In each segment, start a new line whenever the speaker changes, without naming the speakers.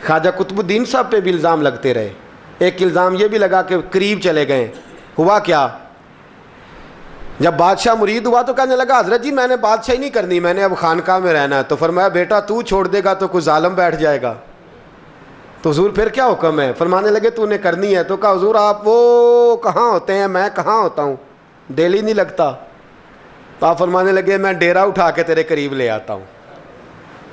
خواجہ قطب الدین صاحب پہ بھی الزام لگتے رہے. ایک الزام یہ بھی لگا کہ قریب چلے گئے. ہوا کیا؟ جب بادشاہ مرید ہوا تو کہنے لگا حضرت جی میں نے بادشاہی نہیں کرنی, میں نے اب خانقاہ میں رہنا ہے. تو فرمایا بیٹا تو چھوڑ دے گا تو کوئی ظالم بیٹھ جائے گا. تو حضور پھر کیا حکم ہے؟ فرمانے لگے تو نے کرنی ہے. تو کہا حضور آپ وہ کہاں ہوتے ہیں, میں کہاں ہوتا ہوں, دل ہی نہیں لگتا. تو آپ فرمانے لگے میں ڈیرا اٹھا کے تیرے قریب لے آتا ہوں.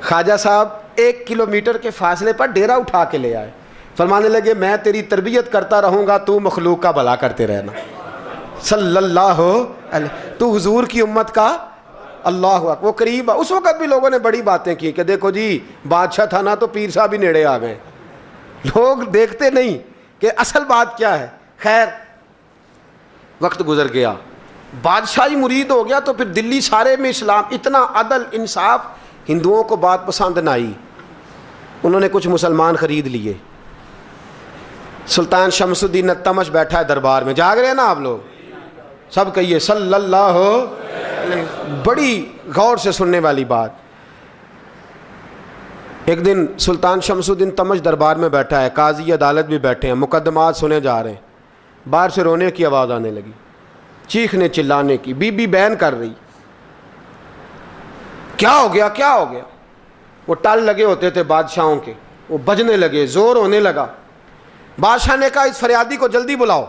خواجہ صاحب 1 کلومیٹر کے فاصلے پر ڈیرا اٹھا کے لے آئے. فرمانے لگے میں تیری تربیت کرتا رہوں گا, تو مخلوق کا بھلا کرتے رہنا. صلی اللہ علیہ, تو حضور کی امت کا اللہ اکبر. وہ قریب, اس وقت بھی لوگوں نے بڑی باتیں کی کہ دیکھو جی بادشاہ تھا نا تو پیر صاحب بھی نیڑے آ گئے. لوگ دیکھتے نہیں کہ اصل بات کیا ہے. خیر وقت گزر گیا, بادشاہی مرید ہو گیا, تو پھر دلی سارے میں اسلام, اتنا عدل انصاف, ہندوؤں کو بات پسند نہ آئی. انہوں نے کچھ مسلمان خرید لیے. سلطان شمس الدین التمش بیٹھا ہے دربار میں, جاگ رہے ہیں نا آپ لوگ, سب کہیے صلی اللہ علیہ. بڑی غور سے سننے والی بات. ایک دن سلطان شمس الدین تمش دربار میں بیٹھا ہے, قاضی عدالت بھی بیٹھے ہیں, مقدمات سنے جا رہے ہیں. باہر سے رونے کی آواز آنے لگی, چیخنے چلانے کی. بی بی بیان کر رہی, کیا ہو گیا کیا ہو گیا. وہ ٹال لگے ہوتے تھے بادشاہوں کے, وہ بجنے لگے, زور ہونے لگا. بادشاہ نے کہا اس فریادی کو جلدی بلاؤ.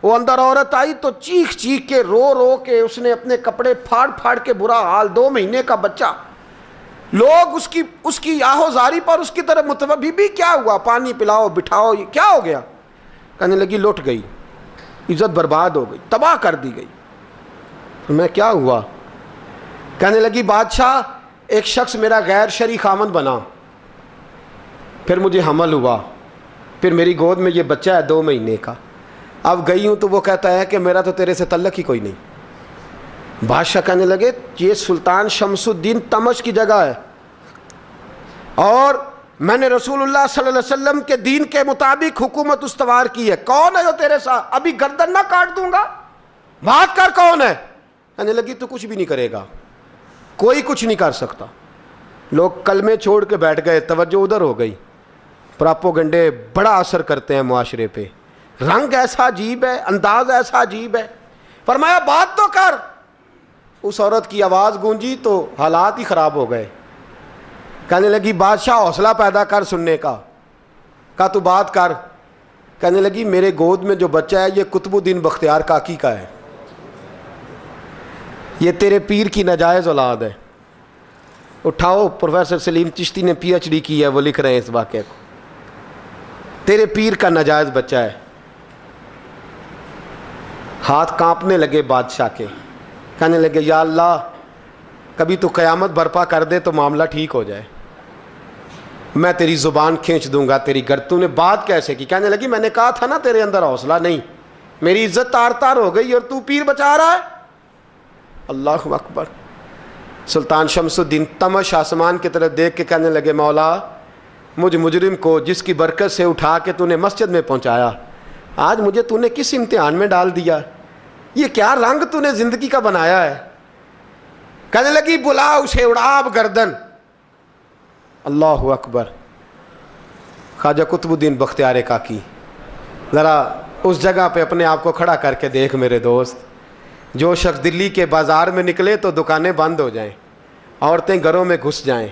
وہ اندر عورت آئی تو چیخ چیخ کے رو رو کے اس نے اپنے کپڑے پھاڑ پھاڑ کے, برا حال, 2 مہینے کا بچہ. لوگ اس کی آہو زاری پر اس کی طرف متوجہ. بی بی کیا ہوا, پانی پلاؤ بٹھاؤ, کیا ہو گیا. کہنے لگی لٹ گئی, عزت برباد ہو گئی, تباہ کر دی گئی. میں کیا ہوا؟ کہنے لگی بادشاہ ایک شخص میرا غیر شرعی خامند بنا, پھر مجھے حمل ہوا, پھر میری گود میں یہ بچہ ہے 2 مہینے کا. اب گئی ہوں تو وہ کہتا ہے کہ میرا تو تیرے سے تعلق ہی کوئی نہیں. بادشاہ کہنے لگے یہ سلطان شمس الدین تمش کی جگہ ہے, اور میں نے رسول اللہ صلی اللہ علیہ وسلم کے دین کے مطابق حکومت استوار کی ہے. کون ہے جو تیرے ساتھ؟ ابھی گردن نہ کاٹ دوں گا, بات کر کون ہے. کہنے لگی تو کچھ بھی نہیں کرے گا, کوئی کچھ نہیں کر سکتا. لوگ کلمے چھوڑ کے بیٹھ گئے, توجہ ادھر ہو گئی. پراپوگنڈے بڑا اثر کرتے ہیں معاشرے پہ. رنگ ایسا عجیب ہے, انداز ایسا عجیب ہے. فرمایا بات تو کر. اس عورت کی آواز گونجی تو حالات ہی خراب ہو گئے. کہنے لگی بادشاہ حوصلہ پیدا کر سننے کا. کہا تو بات کر. کہنے لگی میرے گود میں جو بچہ ہے یہ قطب الدین بختیار کاکی کا ہے, یہ تیرے پیر کی ناجائز اولاد ہے. اٹھاؤ, پروفیسر سلیم چشتی نے PhD کی ہے, وہ لکھ رہے ہیں اس واقعے کو. تیرے پیر کا ناجائز بچہ ہے. ہاتھ کانپنے لگے بادشاہ کے. کہنے لگے یا اللہ کبھی تو قیامت برپا کر دے تو معاملہ ٹھیک ہو جائے, میں تیری زبان کھینچ دوں گا تیری گردن. تو نے بات کیسے کی؟ کہنے لگی میں نے کہا تھا نا تیرے اندر حوصلہ نہیں, میری عزت تار تار ہو گئی اور تو پیر بچا رہا ہے. اللہ اکبر. سلطان شمس الدین تمش آسمان کی طرف دیکھ کے کہنے لگے مولا مجھ مجرم کو جس کی برکت سے اٹھا کے تو نے مسجد میں پہنچایا, آج مجھے تو نے کس امتحان میں ڈال دیا. یہ کیا رنگ تو نے زندگی کا بنایا ہے. کہنے لگی بلا اسے, اڑا اب گردن. اللہ اکبر. خواجہ قطب الدین بختیار کاکی, ذرا اس جگہ پہ اپنے آپ کو کھڑا کر کے دیکھ میرے دوست. جو شخص دلی کے بازار میں نکلے تو دکانیں بند ہو جائیں, عورتیں گھروں میں گھس جائیں,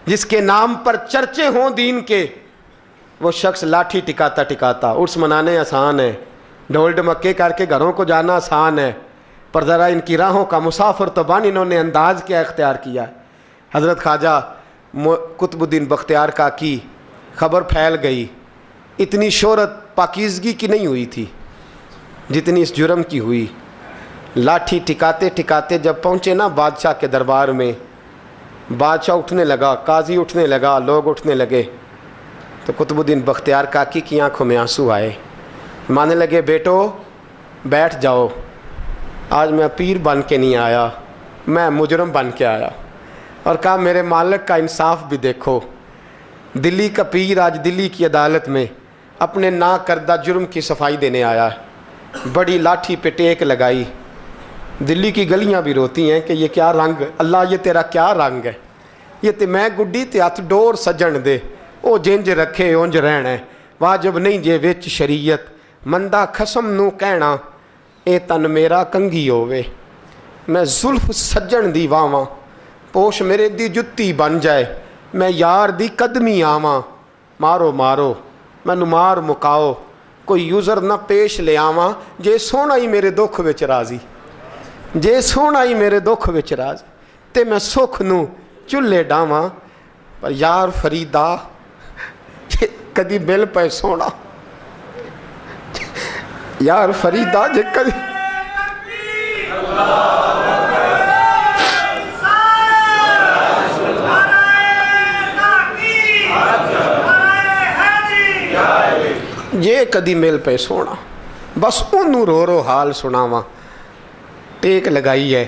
جس کے نام پر چرچے ہوں دین کے, وہ شخص لاٹھی ٹکاتا ٹکاتا. عرس منانے آسان ہے, ڈھول ڈمکے کر کے گھروں کو جانا آسان ہے, پر ذرا ان کی راہوں کا مسافر تو بن انہوں نے انداز کیا اختیار کیا ہے. حضرت خواجہ قطب الدین بختیار کاکی, خبر پھیل گئی. اتنی شہرت پاکیزگی کی نہیں ہوئی تھی جتنی اس جرم کی ہوئی. لاٹھی ٹکاتے ٹکاتے جب پہنچے نا بادشاہ کے دربار میں, بادشاہ اٹھنے لگا, قاضی اٹھنے لگا, لوگ اٹھنے لگے, تو قطب الدین بختیار کاکی کی آنکھوں میں آنسو آئے. مانے لگے بیٹو بیٹھ جاؤ, آج میں پیر بن کے نہیں آیا, میں مجرم بن کے آیا. اور کہا میرے مالک کا انصاف بھی دیکھو, دلی کا پیر آج دلی کی عدالت میں اپنے نا کردہ جرم کی صفائی دینے آیا ہے. بڑی لاٹھی پہ ٹیک لگائی. دلی کی گلیاں بھی روتی ہیں کہ یہ کیا رنگ, اللہ یہ تیرا کیا رنگ ہے. یہ تے میں گڈی تے ہاتھ ڈور سجن دے, ਉਹ ਜਿੰਜ ਰੱਖੇ ਉਂਝ ਰਹਿਣਾ, ਵਾਜਬ ਨਹੀਂ ਜੇ ਵਿੱਚ ਸ਼ਰੀਅਤ, ਮੰਦਾ ਖਸਮ ਨੂੰ ਕਹਿਣਾ, ਇਹ ਤਨ ਮੇਰਾ ਕੰਗੀ ਹੋਵੇ, ਮੈਂ ਜ਼ੁਲਫ ਸੱਜਣ ਦੀ ਵਾਵਾਂ, ਪੋਸ਼ ਮੇਰੇ ਦੀ ਜੁੱਤੀ ਬਣ ਜਾਏ, ਮੈਂ ਯਾਰ ਦੀ ਕਦਮੀ ਆਵਾਂ, ਮਾਰੋ ਮਾਰੋ ਮੈਨੂੰ ਮਾਰ ਮੁਕਾਓ, ਕੋਈ ਯੂਜ਼ਰ ਨਾ ਪੇਸ਼ ਲਿਆਵਾਂ, ਜੇ ਸੋਹਣਾ ਹੀ ਮੇਰੇ ਦੁੱਖ ਵਿੱਚ ਰਾਜ਼ੀ, ਜੇ ਸੋਹਣਾ ਹੀ ਮੇਰੇ ਦੁੱਖ ਵਿੱਚ ਰਾਜ਼ੀ, ਤੇ ਮੈਂ ਸੁੱਖ ਨੂੰ ਚੁੱਲ੍ਹੇ ਡਾਵਾਂ, ਪਰ ਯਾਰ ਫਰੀਦਾ ਜੇ ਕਦੀ ਮਿਲ ਪਏ ਸੋਹਣਾ, ਯਾਰ ਫਰੀਦਾ ਜੇ ਕਦੀ ਜੇ ਕਦੀ ਮਿਲ ਪਏ ਸੋਹਣਾ, ਬਸ ਉਹਨੂੰ ਰੋ ਰੋ ਹਾਲ ਸੁਣਾਵਾਂ। ਟੇਕ ਲਗਾਈ ਹੈ,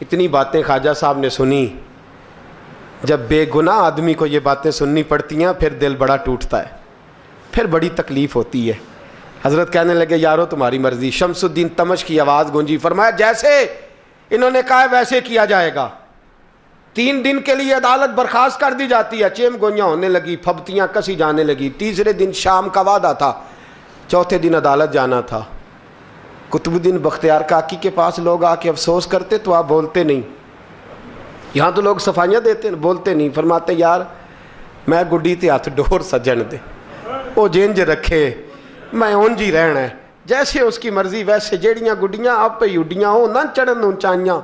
اتنی باتیں خواجہ صاحب نے سنی. جب بے گناہ آدمی کو یہ باتیں سننی پڑتی ہیں پھر دل بڑا ٹوٹتا ہے, پھر بڑی تکلیف ہوتی ہے. حضرت کہنے لگے یارو تمہاری مرضی. شمس الدین تمش کی آواز گونجی, فرمایا جیسے انہوں نے کہا ویسے کیا جائے گا. 3 دن کے لیے عدالت برخاست کر دی جاتی ہے. چیم گوئیاں ہونے لگی, پھبتیاں کسی جانے لگی. تیسرے دن شام کا وعدہ تھا, چوتھے دن عدالت جانا تھا. قطب الدین بختیار کاکی کے پاس لوگ آ کے افسوس کرتے تو آپ بولتے نہیں. یہاں تو لوگ صفائیاں دیتے ہیں, بولتے نہیں. فرماتے یار میں گڈی تے ہاتھ ڈور سجن دے, وہ جینج رکھے میں اونج ہی رہنا ہے, جیسے اس کی مرضی ویسے. جیڑیاں گڈیاں آپ پہ اڈیاں ہو نہ چڑھن اونچائیاں,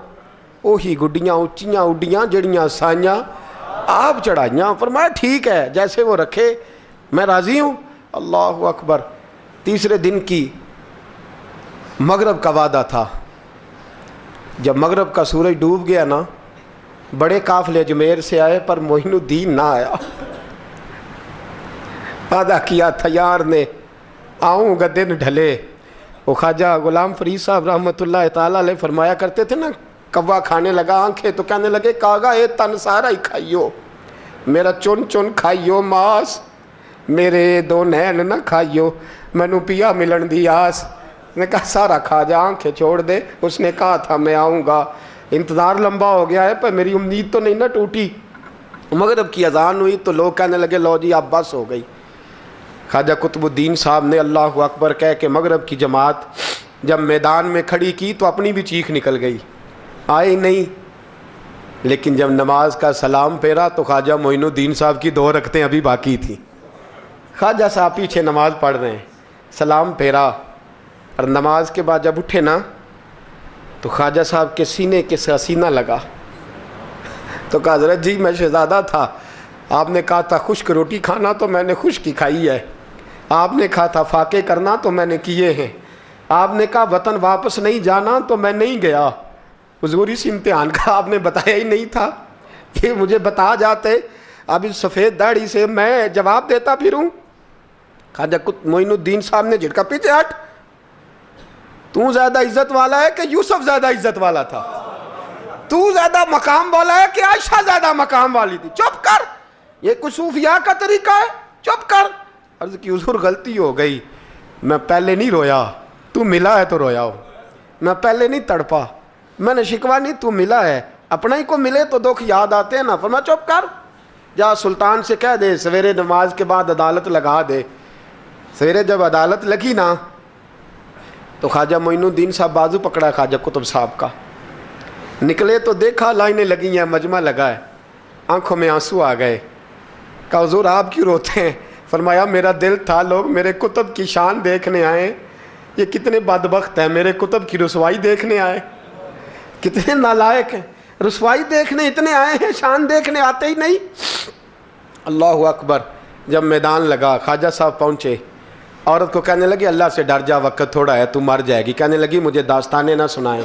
وہی گڈیاں اونچیاں اڈیاں جڑیاں سائیاں آپ چڑھائیاں. فرمایا ٹھیک ہے جیسے وہ رکھے میں راضی ہوں. اللہ اکبر. تیسرے دن کی مغرب کا وعدہ تھا. جب مغرب کا سورج ڈوب گیا نا, بڑے قافلے اجمیر سے آئے پر معین الدین نہ آیا. وعدہ کیا تھا یار نے آؤں گا دن ڈھلے. وہ خواجہ غلام فرید صاحب رحمۃ اللہ تعالیٰ علیہ فرمایا کرتے تھے نا, کوا کھانے لگا آنکھیں تو کہنے لگے کاغا اے تن سارا ہی کھائیو, میرا چن چن کھائیو ماس, میرے 2 نین نہ کھائیو, مینو پیا ملن دی آس. نے کہا سارا کھا جا, آنکھیں چھوڑ دے. اس نے کہا تھا میں آؤں گا, انتظار لمبا ہو گیا ہے پر میری امید تو نہیں نہ ٹوٹی. مغرب کی اذان ہوئی تو لوگ کہنے لگے لو جی اب بس ہو گئی. خواجہ قطب الدین صاحب نے اللہ اکبر کہہ کے مغرب کی جماعت جب میدان میں کھڑی کی تو اپنی بھی چیخ نکل گئی, آئی نہیں. لیکن جب نماز کا سلام پھیرا تو خواجہ معین الدین صاحب کی 2 رکعتیں ابھی باقی تھیں. خواجہ صاحب پیچھے نماز پڑھ رہے ہیں, سلام پھیرا اور نماز کے بعد جب اٹھے نا تو خواجہ صاحب کے سینے کے سینہ لگا. تو کہا حضرت جی میں شہزادہ تھا, آپ نے کہا تھا خشک روٹی کھانا تو میں نے خشک کی کھائی ہے, آپ نے کہا تھا فاقے کرنا تو میں نے کیے ہیں, آپ نے کہا وطن واپس نہیں جانا تو میں نہیں گیا. حضور اس امتحان کا آپ نے بتایا ہی نہیں تھا, یہ مجھے بتا جاتے اب اس سفید داڑھی سے میں جواب دیتا پھروں. خواجہ معین الدین صاحب نے جھٹکا, پیچھے ہٹ, تو زیادہ عزت والا ہے کہ یوسف زیادہ عزت والا تھا؟ تو زیادہ مقام والا ہے کہ عائشہ زیادہ مقام والی تھی؟ چپ کر, یہ کوئی صوفیاء کا طریقہ ہے؟ چپ کر. عرض کی حضور غلطی ہو گئی, میں پہلے نہیں رویا, تو ملا ہے تو رویا ہو. میں پہلے نہیں تڑپا, میں نے شکوا نہیں, تو ملا ہے. اپنا ہی کو ملے تو دکھ یاد آتے ہیں نا. فرمایا چپ کر, جا سلطان سے کہہ دے سویرے نماز کے بعد عدالت لگا دے. سویرے جب عدالت لگی نا تو خواجہ معین الدین صاحب بازو پکڑا خواجہ قطب صاحب کا, نکلے تو دیکھا لائنیں لگی ہیں, مجمع لگا ہے, آنکھوں میں آنسو آ گئے. کہا حضور آپ کیوں روتے ہیں؟ فرمایا میرا دل تھا لوگ میرے کتب کی شان دیکھنے آئے, یہ کتنے بدبخت ہیں, میرے کتب کی رسوائی دیکھنے آئے. کتنے نالائق ہیں, رسوائی دیکھنے اتنے آئے ہیں, شان دیکھنے آتے ہی نہیں. اللہ اکبر. جب میدان لگا خواجہ صاحب پہنچے, عورت کو کہنے لگی اللہ سے ڈر جا, وقت تھوڑا ہے, تو مر جائے گی. کہنے لگی مجھے داستانیں نہ سنائیں.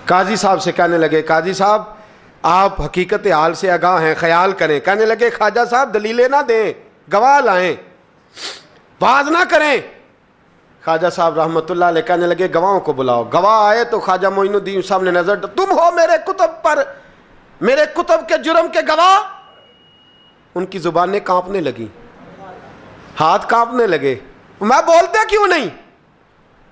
قاضی صاحب سے کہنے لگے قاضی صاحب آپ حقیقت حال سے آگاہ ہیں, خیال کریں. کہنے لگے خواجہ صاحب دلیلیں نہ دیں, گواہ لائیں, واز نہ کریں. خواجہ صاحب رحمۃ اللہ علیہ کہنے لگے گواہوں کو بلاؤ. گواہ آئے تو خواجہ معین الدین صاحب نے نظر, تم ہو میرے کتب پر, میرے کتب کے جرم کے گواہ. ان کی زبانیں کانپنے لگیں, ہاتھ کانپنے لگے. میں بولتے کیوں نہیں؟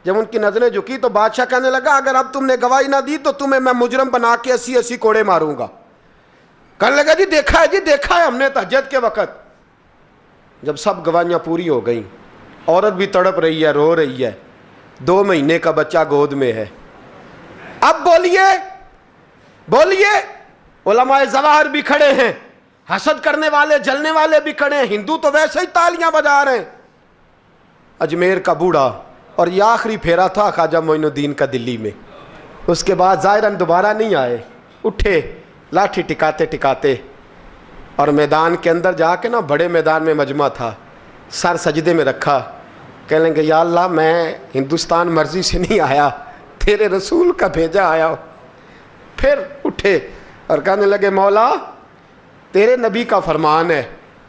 جب ان کی نظریں جھکی تو بادشاہ کہنے لگا اگر اب تم نے گواہی نہ دی تو تمہیں میں مجرم بنا کے 80 کوڑے ماروں گا. کہنے لگا جی دیکھا ہے, جی دیکھا ہے ہم نے تہجد کے وقت. جب سب گواہیاں پوری ہو گئیں, عورت بھی تڑپ رہی ہے, رو رہی ہے, 2 مہینے کا بچہ گود میں ہے. اب بولیے بولیے. علماء ظواہر بھی کھڑے ہیں, حسد کرنے والے جلنے والے بھی کھڑے ہیں, ہندو تو ویسے ہی تالیاں بجا رہے ہیں. اجمیر کا بوڑھا, اور یہ آخری پھیرا تھا خواجہ معین الدین کا دلی میں. اس کے بعد ظاہراً دوبارہ نہیں آئے. اٹھے لاٹھی ٹکاتے ٹکاتے اور میدان کے اندر جا کے نا, بڑے میدان میں مجمع تھا, سر سجدے میں رکھا. کہنے لگے یا اللہ میں ہندوستان مرضی سے نہیں آیا, تیرے رسول کا بھیجا آیا ہوں. پھر اٹھے اور کہنے لگے مولا تیرے نبی کا فرمان ہے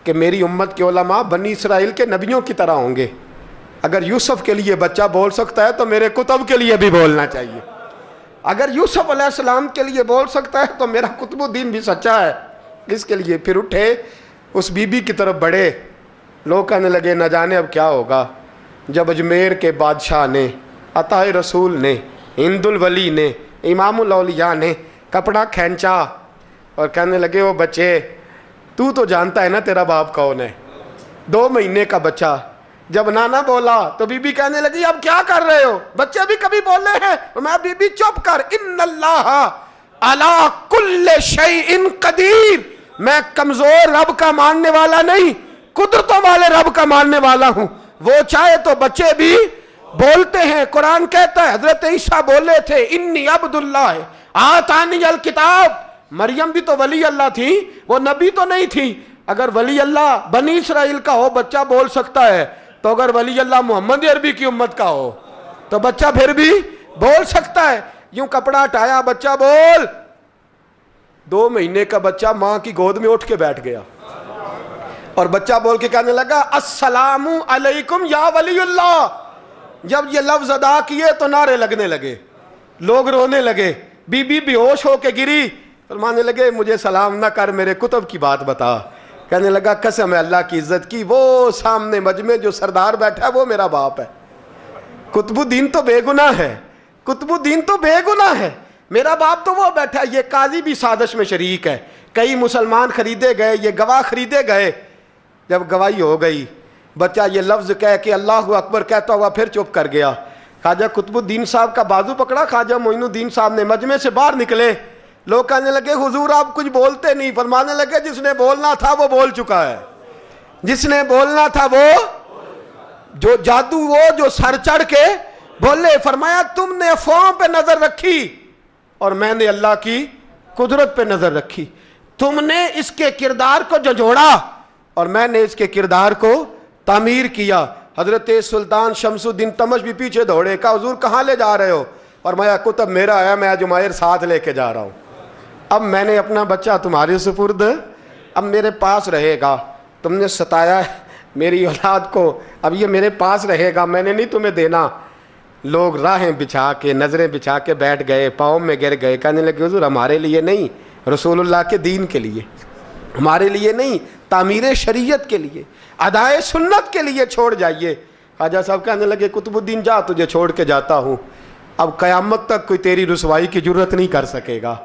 کہ میری امت کے علماء بنی اسرائیل کے نبیوں کی طرح ہوں گے. اگر یوسف کے لیے بچہ بول سکتا ہے تو میرے کتب کے لیے بھی بولنا چاہیے. اگر یوسف علیہ السلام کے لیے بول سکتا ہے تو میرا قطب الدین بھی سچا ہے. اس کے لیے پھر اٹھے, اس بی بی کی طرف بڑھے. لوگ کہنے لگے نہ جانے اب کیا ہوگا. جب اجمیر کے بادشاہ نے, عطا رسول نے, ہند الولی نے, امام الاولیاء نے کپڑا کھینچا اور کہنے لگے وہ بچے تو جانتا ہے نا تیرا باپ کون ہے, 2 مہینے کا بچہ. جب نانا بولا تو بی بی کہنے لگی اب کیا کر رہے ہو, بچے بھی کبھی بولے ہیں. میں بی بی چپ کر, ان اللہ علی کل شیء قدیر, میں کمزور رب کا ماننے والا نہیں, قدرتوں والے رب کا ماننے والا ہوں. وہ چاہے تو بچے بھی بولتے ہیں. قرآن کہتا ہے حضرت عیسیٰ بولے تھے انی عبداللہ آتانی الکتاب. مریم بھی تو ولی اللہ تھی, وہ نبی تو نہیں تھی. اگر ولی اللہ بنی اسرائیل کا ہو بچہ بول سکتا ہے, تو اگر ولی اللہ محمد عربی کی امت کا ہو تو بچہ پھر بھی بول سکتا ہے. یوں کپڑا ہٹایا, بچہ بول. 2 مہینے کا بچہ ماں کی گود میں اٹھ کے بیٹھ گیا اور بچہ بول کے کہنے لگا السلام علیکم یا ولی اللہ. جب یہ لفظ ادا کیے تو نعرے لگنے لگے, لوگ رونے لگے. بی بی بے ہوش ہو کے گری, فرمانے لگے مجھے سلام نہ کر, میرے کتب کی بات بتا. کہنے لگا قسم ہے اللہ کی عزت کی, وہ سامنے مجمع جو سردار بیٹھا ہے وہ میرا باپ ہے. قطب الدین تو بے گناہ ہے, قطب الدین تو بے گناہ ہے, میرا باپ تو وہ بیٹھا ہے. یہ قاضی بھی سازش میں شریک ہے. کئی مسلمان خریدے گئے, یہ گواہ خریدے گئے. جب گواہی ہو گئی, بچہ یہ لفظ کہہ کے اللہ اکبر کہتا ہوا پھر چپ کر گیا. خواجہ قطب الدین صاحب کا بازو پکڑا, خواجہ معین الدین صاحب نے مجمع سے باہر نکلے. لوگ کہنے لگے حضور آپ کچھ بولتے نہیں. فرمانے لگے جس نے بولنا تھا وہ بول چکا ہے, جس نے بولنا تھا وہ جو جادو وہ جو سر چڑھ کے بولے. فرمایا تم نے افواہوں پہ نظر رکھی اور میں نے اللہ کی قدرت پہ نظر رکھی. تم نے اس کے کردار کو جھنجھوڑا اور میں نے اس کے کردار کو تعمیر کیا. حضرت سلطان شمس الدین تمش بھی پیچھے دوڑے, کہا حضور کہاں لے جا رہے ہو. فرمایا کتب میرا ہے, میں جمائر ساتھ لے کے جا رہا ہوں. اب میں نے اپنا بچہ تمہارے سپرد, اب میرے پاس رہے گا. تم نے ستایا ہے میری اولاد کو, اب یہ میرے پاس رہے گا, میں نے نہیں تمہیں دینا. لوگ راہیں بچھا کے, نظریں بچھا کے بیٹھ گئے, پاؤں میں گر گئے. کہنے لگے حضور ہمارے لیے نہیں, رسول اللہ کے دین کے لیے, ہمارے لیے نہیں, تعمیر شریعت کے لیے, ادائے سنت کے لیے چھوڑ جائیے. خواجہ صاحب کہنے لگے قطب الدین جا, تجھے چھوڑ کے جاتا ہوں, اب قیامت تک کوئی تیری رسوائی کی جرت نہیں کر سکے گا.